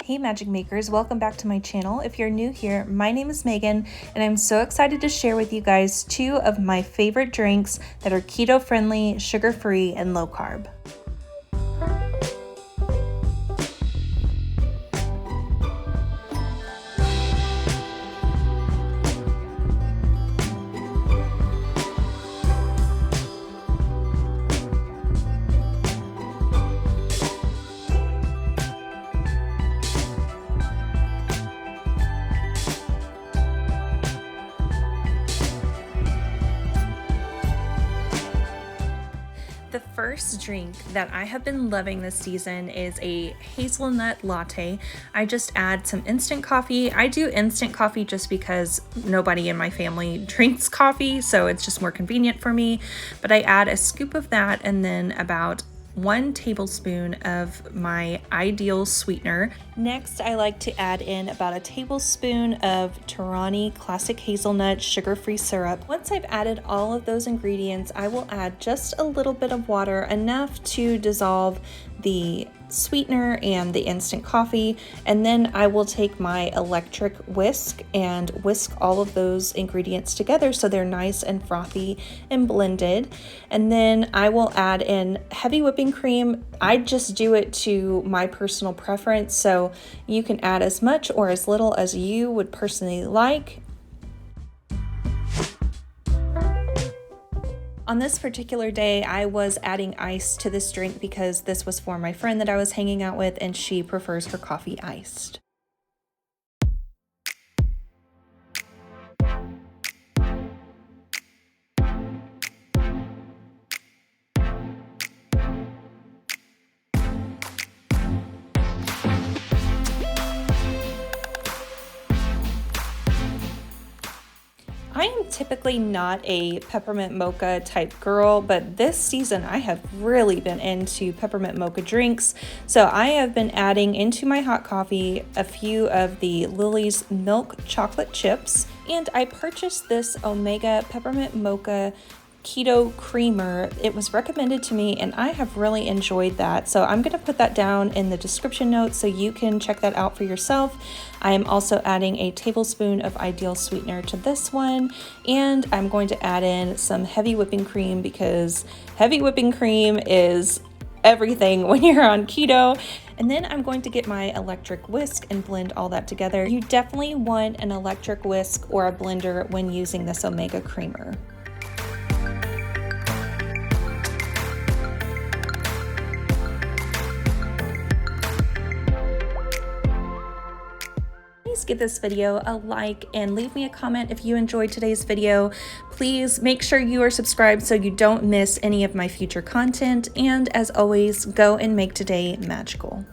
Hey Magic Makers, welcome back to my channel. If you're new here, my name is Megan and I'm so excited to share with you guys two of my favorite drinks that are keto friendly, sugar free, and low carb. The first drink that I have been loving this season is a hazelnut latte. I just add some instant coffee. I do instant coffee just because nobody in my family drinks coffee, so it's just more convenient for me. But I add a scoop of that and then about 1 tablespoon of my ideal sweetener. Next, I like to add in about a tablespoon of Torani Classic Hazelnut Sugar-Free Syrup. Once I've added all of those ingredients, I will add just a little bit of water, enough to dissolve the sweetener and the instant coffee, and then I will take my electric whisk and whisk all of those ingredients together so they're nice and frothy and blended. And then I will add in heavy whipping cream. I just do it to my personal preference, so you can add as much or as little as you would personally like. On this particular day, I was adding ice to this drink because this was for my friend that I was hanging out with and she prefers her coffee iced. I am typically not a peppermint mocha type girl, but this season I have really been into peppermint mocha drinks. So I have been adding into my hot coffee a few of the Lily's milk chocolate chips, and I purchased this Omega peppermint mocha keto creamer. It was recommended to me and I have really enjoyed that. So I'm going to put that down in the description notes so you can check that out for yourself. I am also adding a tablespoon of ideal sweetener to this one, and I'm going to add in some heavy whipping cream because heavy whipping cream is everything when you're on keto. And then I'm going to get my electric whisk and blend all that together. You definitely want an electric whisk or a blender when using this Omega creamer. Give this video a like and leave me a comment if you enjoyed today's video. Please make sure you are subscribed so you don't miss any of my future content. And as always, go and make today magical.